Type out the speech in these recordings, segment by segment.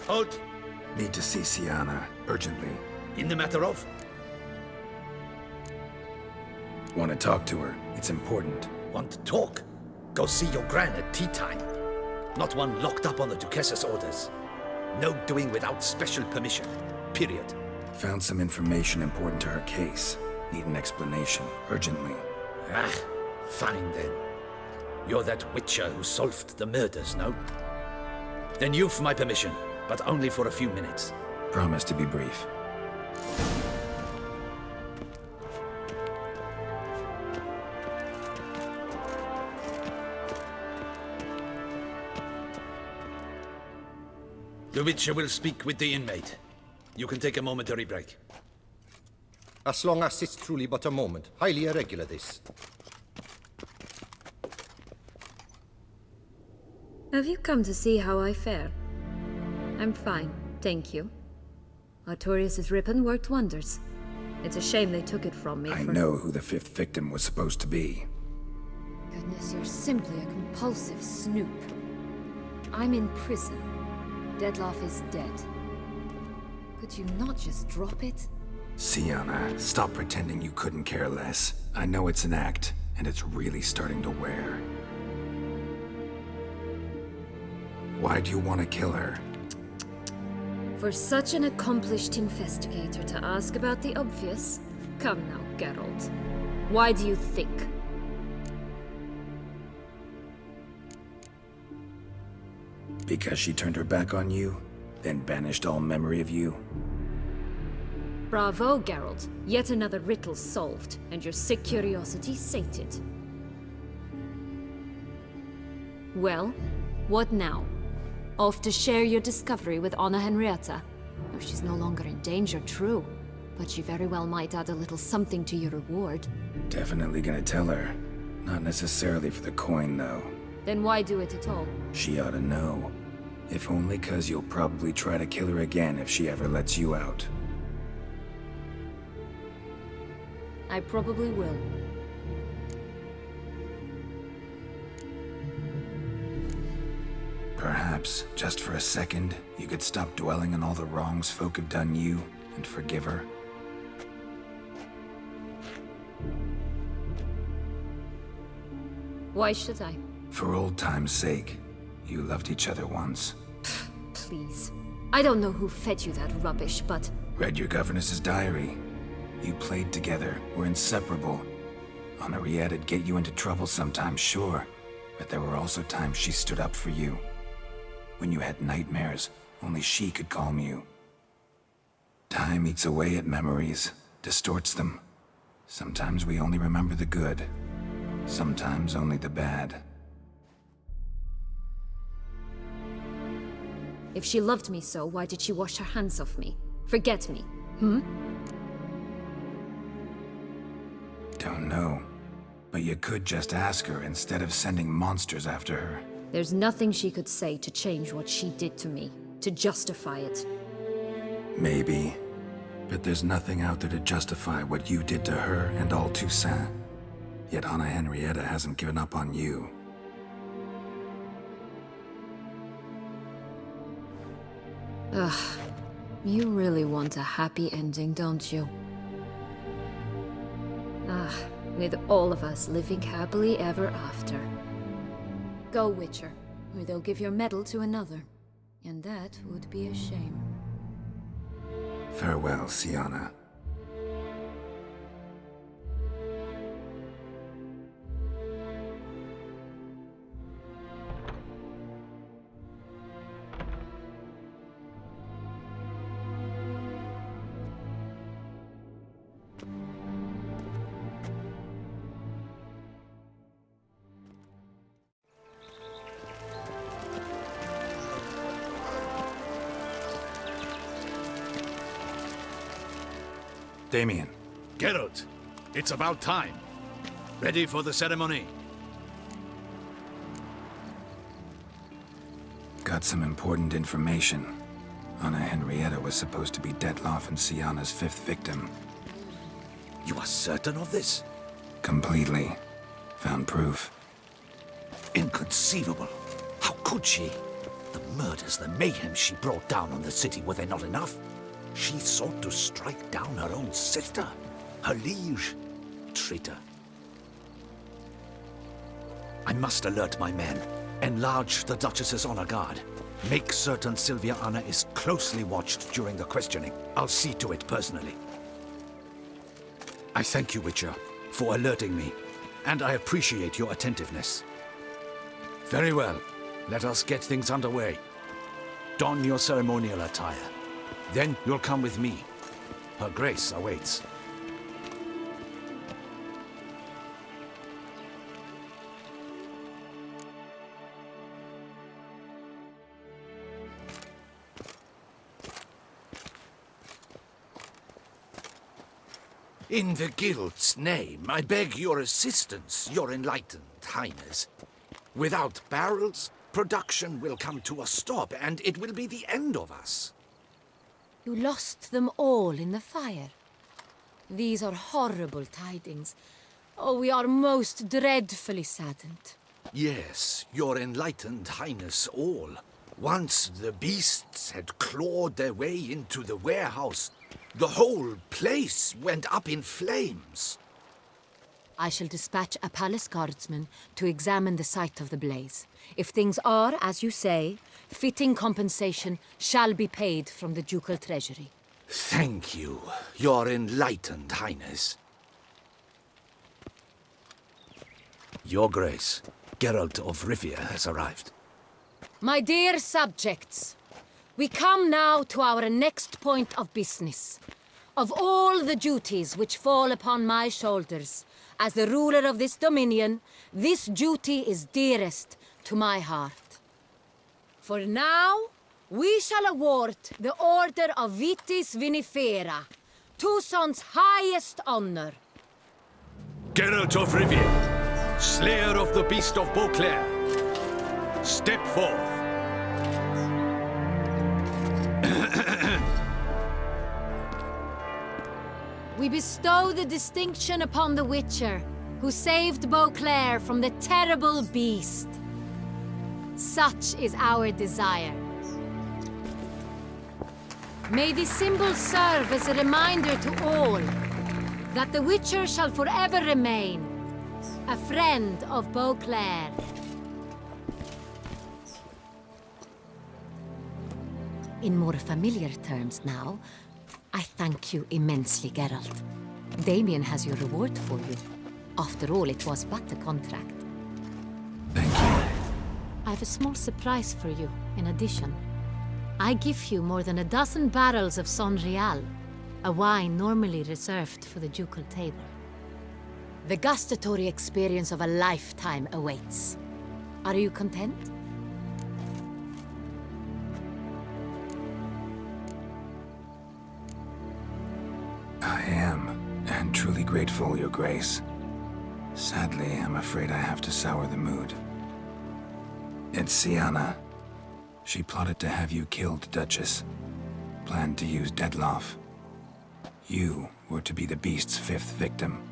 Halt! Need to see Sienna, urgently. In the matter of? Want to talk to her. It's important. Want to talk? Go see your gran at tea time. Not one locked up on the Duquesse's orders. No doing without special permission. Period. Found some information important to her case. Need an explanation, urgently. Ah, fine then. You're that witcher who solved the murders, no? Then you've my permission, but only for a few minutes. Promise to be brief. The Witcher will speak with the inmate. You can take a momentary break. As long as it's truly but a moment. Highly irregular, this. Have you come to see how I fare? I'm fine, thank you. Artorius' ribbon worked wonders. It's a shame they took it from me I know who the fifth victim was supposed to be. Goodness, you're simply a compulsive snoop. I'm in prison. Dettlaff is dead. Could you not just drop it? Sienna, stop pretending you couldn't care less. I know it's an act, and it's really starting to wear. Why do you want to kill her? For such an accomplished investigator to ask about the obvious? Come now, Geralt. Why do you think? Because she turned her back on you, then banished all memory of you? Bravo, Geralt. Yet another riddle solved, and your sick curiosity sated. Well, what now? Off to share your discovery with Anna Henrietta? Oh, she's no longer in danger, true. But she very well might add a little something to your reward. Definitely gonna tell her. Not necessarily for the coin, though. Then why do it at all? She ought to know. If only 'cause you'll probably try to kill her again if she ever lets you out. I probably will. Perhaps, just for a second, you could stop dwelling on all the wrongs folk have done you and forgive her. Why should I? For old time's sake. You loved each other once. Please. I don't know who fed you that rubbish, but... Read your governess's diary. You played together, were inseparable. Henriette'd get you into trouble sometimes, sure. But there were also times she stood up for you. When you had nightmares, only she could calm you. Time eats away at memories, distorts them. Sometimes we only remember the good. Sometimes only the bad. If she loved me so, why did she wash her hands off me? Forget me, Don't know. But you could just ask her instead of sending monsters after her. There's nothing she could say to change what she did to me, to justify it. Maybe. But there's nothing out there to justify what you did to her and all Toussaint. Yet Anna Henrietta hasn't given up on you. Ugh. You really want a happy ending, don't you? Ah, with all of us living happily ever after. Go, Witcher, or they'll give your medal to another. And that would be a shame. Farewell, Sienna. Damien. Geralt, it's about time. Ready for the ceremony? Got some important information. Anna Henrietta was supposed to be Dettlaff and Sienna's fifth victim. You are certain of this? Completely. Found proof. Inconceivable. How could she? The murders, the mayhem she brought down on the city, were they not enough? She sought to strike down her own sister, her liege. Traitor. I must alert my men. Enlarge the Duchess's honor guard. Make certain Sylvia Anna is closely watched during the questioning. I'll see to it personally. I thank you, Witcher, for alerting me, and I appreciate your attentiveness. Very well. Let us get things underway. Don your ceremonial attire. Then you'll come with me. Her Grace awaits. In the Guild's name, I beg your assistance, your enlightened highness. Without barrels, production will come to a stop, and it will be the end of us. You lost them all in the fire. These are horrible tidings. Oh, we are most dreadfully saddened. Yes, your enlightened highness all. Once the beasts had clawed their way into the warehouse, the whole place went up in flames. I shall dispatch a palace guardsman to examine the site of the blaze. If things are, as you say, fitting compensation shall be paid from the ducal treasury. Thank you, your enlightened highness. Your Grace, Geralt of Rivia has arrived. My dear subjects, we come now to our next point of business. Of all the duties which fall upon my shoulders, as the ruler of this dominion, this duty is dearest to my heart. For now, we shall award the Order of Vitis Vinifera, Toussaint's highest honor. Geralt of Rivia, slayer of the beast of Beauclair, step forth. We bestow the distinction upon the Witcher, who saved Beauclair from the terrible beast. Such is our desire. May this symbol serve as a reminder to all that the Witcher shall forever remain a friend of Beauclair. In more familiar terms now, I thank you immensely, Geralt. Damien has your reward for you. After all, it was but a contract. Thank you. I have a small surprise for you, in addition. I give you more than a dozen barrels of Sonrial, a wine normally reserved for the ducal table. The gustatory experience of a lifetime awaits. Are you content? I am, and truly grateful, Your Grace. Sadly, I'm afraid I have to sour the mood. It's Syanna. She plotted to have you killed, Duchess. Planned to use Detloff. You were to be the beast's fifth victim.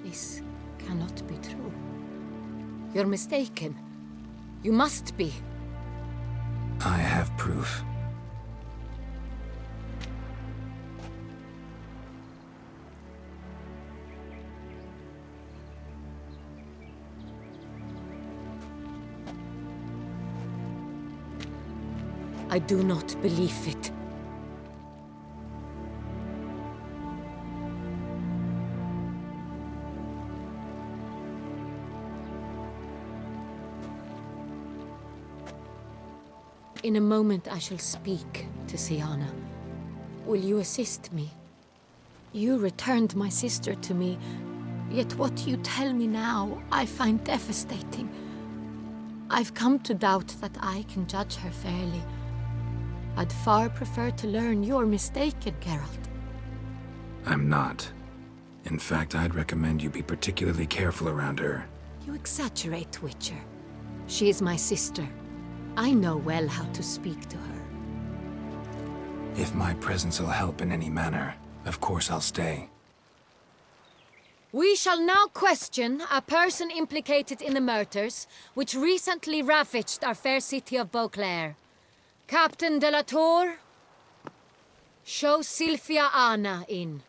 This cannot be true. You're mistaken. You must be. I have proof. I do not believe it. In a moment I shall speak to Syanna. Will you assist me? You returned my sister to me, yet what you tell me now I find devastating. I've come to doubt that I can judge her fairly. I'd far prefer to learn you're mistaken, Geralt. I'm not. In fact, I'd recommend you be particularly careful around her. You exaggerate, Witcher. She is my sister. I know well how to speak to her. If my presence will help in any manner, of course I'll stay. We shall now question a person implicated in the murders which recently ravaged our fair city of Beauclair. Captain de la Tour, show Sylvia Anna in.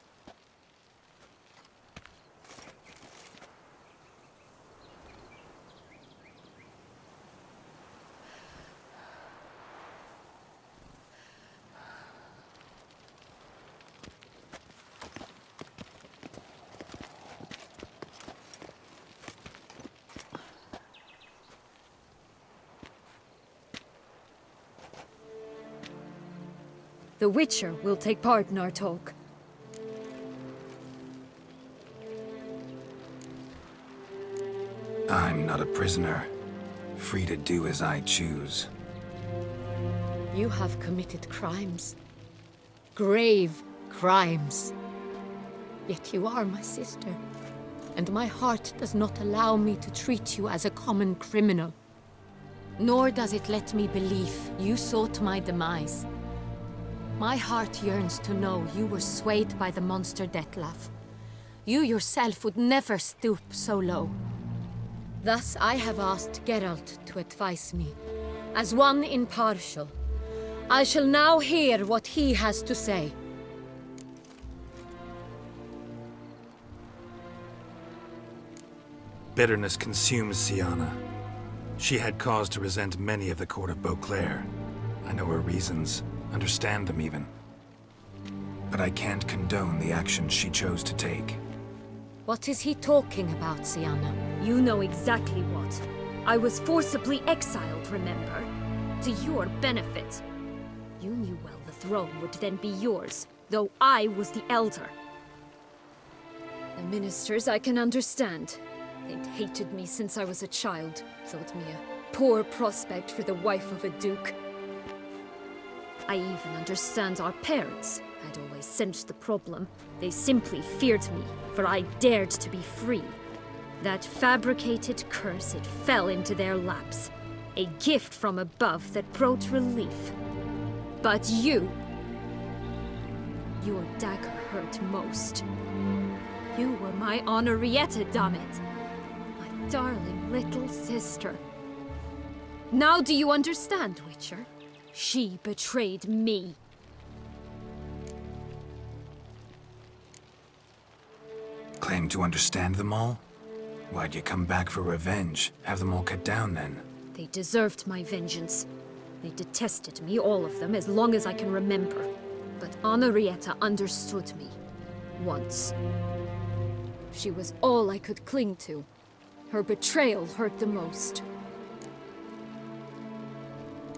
The Witcher will take part in our talk. I'm not a prisoner, free to do as I choose. You have committed crimes. Grave crimes. Yet you are my sister, and my heart does not allow me to treat you as a common criminal. Nor does it let me believe you sought my demise. My heart yearns to know you were swayed by the monster Dettlaff. You yourself would never stoop so low. Thus I have asked Geralt to advise me, as one impartial. I shall now hear what he has to say. Bitterness consumes Syanna. She had cause to resent many of the court of Beauclair. I know her reasons. Understand them even. But I can't condone the actions she chose to take. What is he talking about, Syanna? You know exactly what. I was forcibly exiled, remember? To your benefit. You knew well the throne would then be yours, though I was the elder. The ministers I can understand. They'd hated me since I was a child, thought me a poor prospect for the wife of a duke. I even understand our parents. I'd always sensed the problem. They simply feared me, for I dared to be free. That fabricated curse, it fell into their laps. A gift from above that brought relief. But you... Your dagger hurt most. You were my Henrietta, damn it. My darling little sister. Now do you understand, Witcher? She betrayed me. Claim to understand them all? Why'd you come back for revenge? Have them all cut down then? They deserved my vengeance. They detested me, all of them, as long as I can remember. But Henrietta understood me. Once. She was all I could cling to. Her betrayal hurt the most.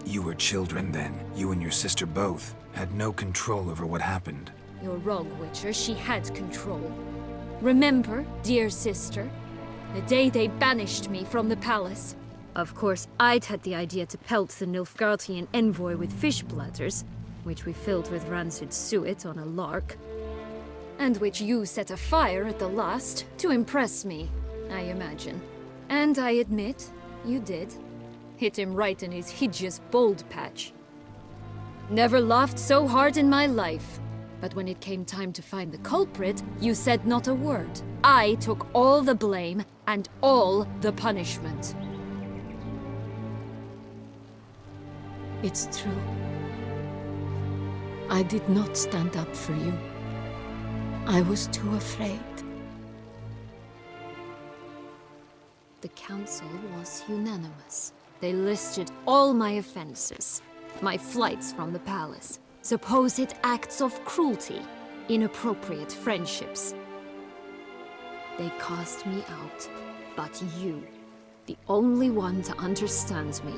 You were children then. You and your sister both had no control over what happened. You're wrong, Witcher. She had control. Remember, dear sister, the day they banished me from the palace? Of course, I'd had the idea to pelt the Nilfgaardian envoy with fish bladders, which we filled with rancid suet on a lark. And which you set afire at the last, to impress me, I imagine. And I admit, you did. Hit him right in his hideous bald patch. Never laughed so hard in my life. But when it came time to find the culprit, you said not a word. I took all the blame and all the punishment. It's true. I did not stand up for you. I was too afraid. The council was unanimous. They listed all my offenses. My flights from the palace. Supposed acts of cruelty. Inappropriate friendships. They cast me out. But you, the only one to understand me,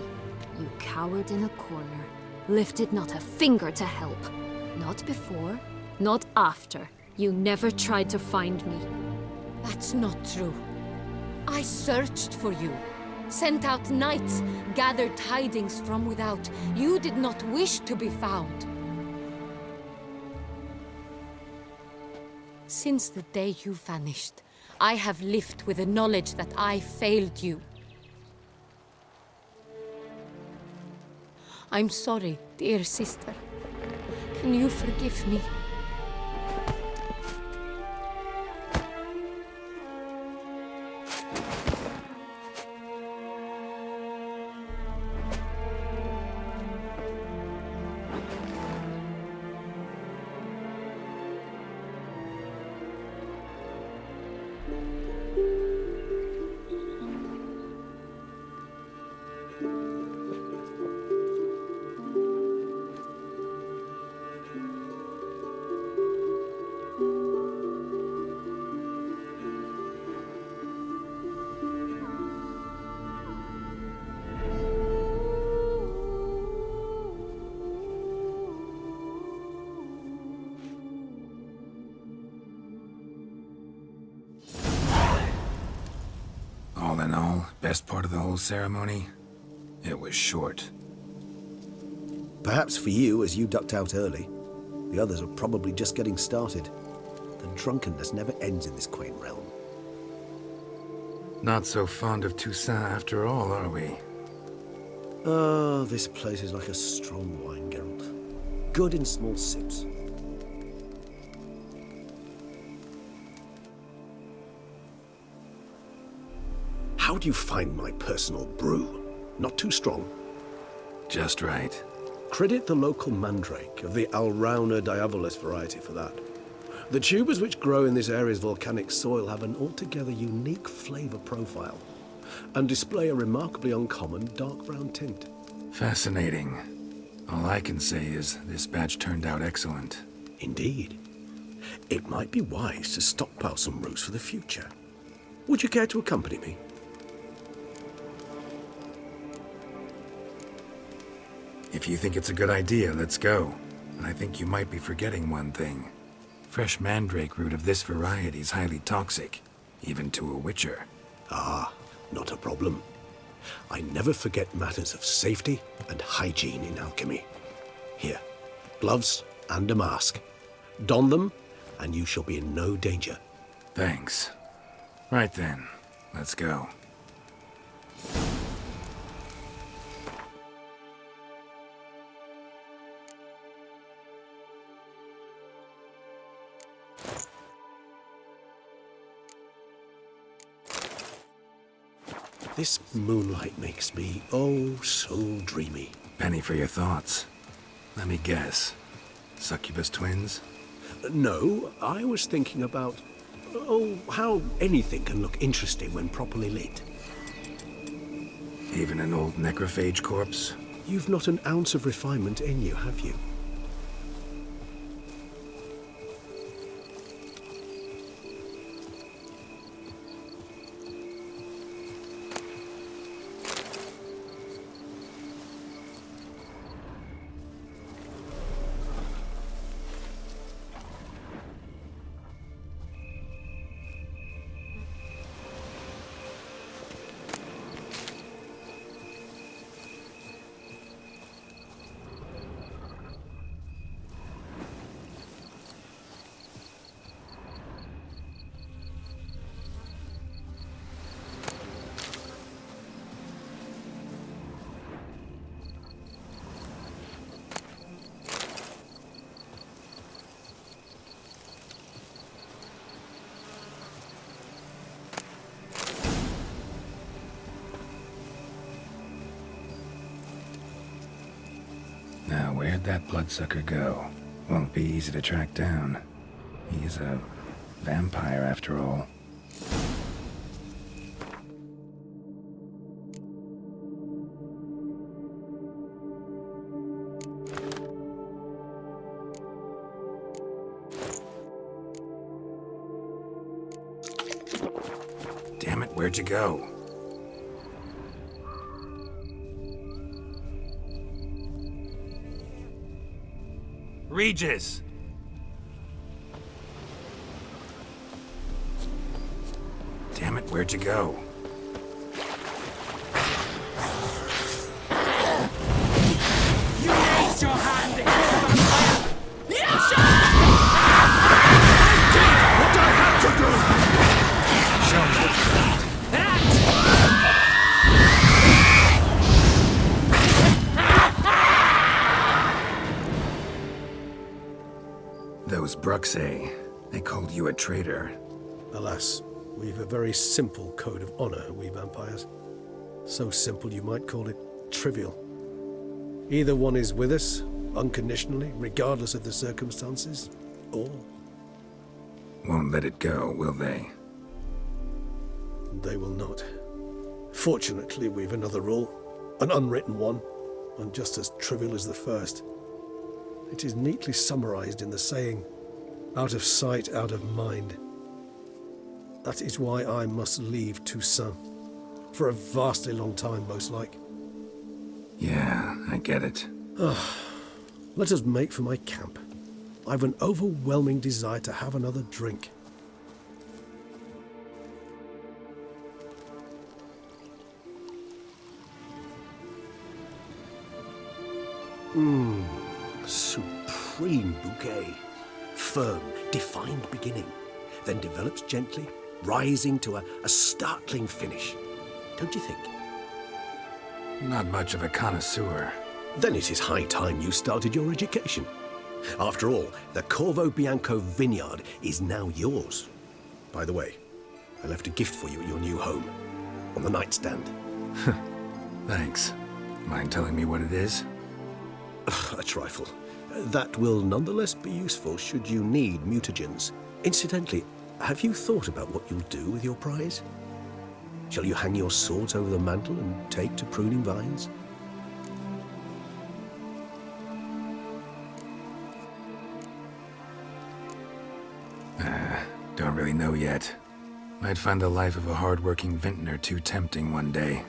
you cowered in a corner, lifted not a finger to help. Not before, not after. You never tried to find me. That's not true. I searched for you. Sent out knights, gathered tidings from without. You did not wish to be found. Since the day you vanished, I have lived with the knowledge that I failed you. I'm sorry, dear sister. Can you forgive me? best part of the whole ceremony? It was short. Perhaps for you, as you ducked out early. The others are probably just getting started. The drunkenness never ends in this quaint realm. Not so fond of Toussaint after all, are we? Ah, this place is like a strong wine, Geralt. Good in small sips. How do you find my personal brew? Not too strong? Just right. Credit the local mandrake of the Alrauna diavolis variety for that. The tubers which grow in this area's volcanic soil have an altogether unique flavor profile and display a remarkably uncommon dark brown tint. Fascinating. All I can say is this batch turned out excellent. Indeed. It might be wise to stockpile some roots for the future. Would you care to accompany me? If you think it's a good idea, let's go. And I think you might be forgetting one thing. Fresh mandrake root of this variety is highly toxic, even to a witcher. Ah, not a problem. I never forget matters of safety and hygiene in alchemy. Here, gloves and a mask. Don them, and you shall be in no danger. Thanks. Right then, let's go. This moonlight makes me, oh, so dreamy. Penny for your thoughts. Let me guess. Succubus twins? No, I was thinking about, oh, how anything can look interesting when properly lit. Even an old necrophage corpse? You've not an ounce of refinement in you, have you? Now, where'd that bloodsucker go? Won't be easy to track down. He's a vampire after all. Damn it, where'd you go? Regis! Damn it, where'd you go? You raised your hand against the fire! What I have to do! Show me. Those Bruxae, they called you a traitor. Alas, we've a very simple code of honor, we vampires. So simple you might call it trivial. Either one is with us, unconditionally, regardless of the circumstances, or Won't let it go, will they? they will not. Fortunately, we've another rule, an unwritten one, and just as trivial as the first. It is neatly summarized in the saying, out of sight, out of mind. That is why I must leave Toussaint. For a vastly long time, most like. Yeah, I get it. Let us make for my camp. I've an overwhelming desire to have another drink. Supreme bouquet. Firm, defined beginning, then develops gently, rising to a startling finish. Don't you think? Not much of a connoisseur. Then it is high time you started your education. After all, the Corvo Bianco vineyard is now yours. By the way, I left a gift for you at your new home, on the nightstand. Thanks. Mind telling me what it is? A trifle. That will nonetheless be useful should you need mutagens. Incidentally, have you thought about what you'll do with your prize? Shall you hang your swords over the mantle and take to pruning vines? Don't really know yet. Might find the life of a hard-working vintner too tempting one day.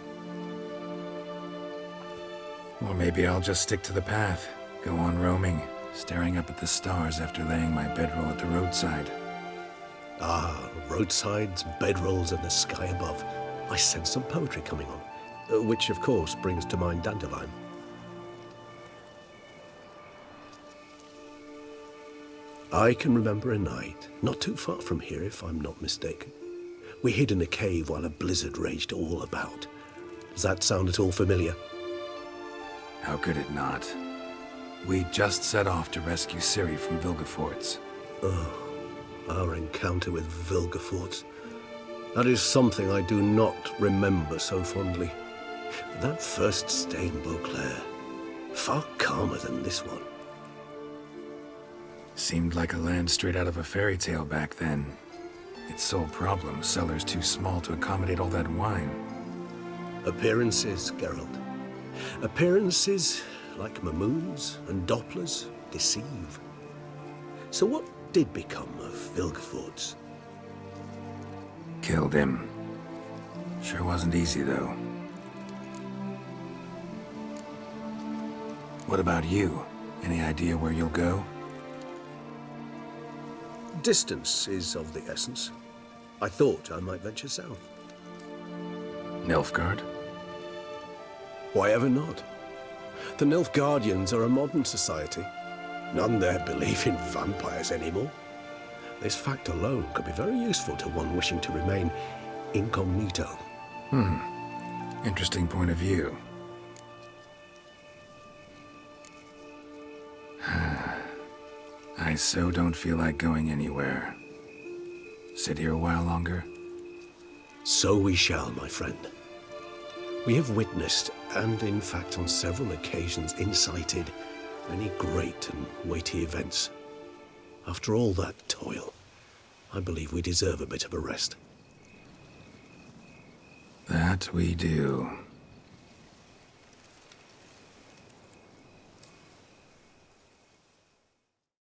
Or maybe I'll just stick to the path, go on roaming, staring up at the stars after laying my bedroll at the roadside. Ah, roadsides, bedrolls, and the sky above. I sense some poetry coming on, which of course brings to mind Dandelion. I can remember a night, not too far from here if I'm not mistaken. We hid in a cave while a blizzard raged all about. Does that sound at all familiar? How could it not? We just set off to rescue Ciri from Vilgefortz. Our encounter with Vilgefortz. That is something I do not remember so fondly. That first stay in Beauclair, far calmer than this one. Seemed like a land straight out of a fairy tale back then. Its sole problem, cellars too small to accommodate all that wine. Appearances, Geralt. Appearances, like Mamoons and Dopplers, deceive. So what did become of Vilgefortz? Killed him. Sure wasn't easy, though. What about you? Any idea where you'll go? Distance is of the essence. I thought I might venture south. Nilfgaard? Why ever not? The Nilfgaardians are a modern society. None there believe in vampires anymore. This fact alone could be very useful to one wishing to remain incognito. Interesting point of view. I so don't feel like going anywhere. Sit here a while longer? So we shall, my friend. We have witnessed, and in fact on several occasions incited, many great and weighty events. After all that toil, I believe we deserve a bit of a rest. That we do.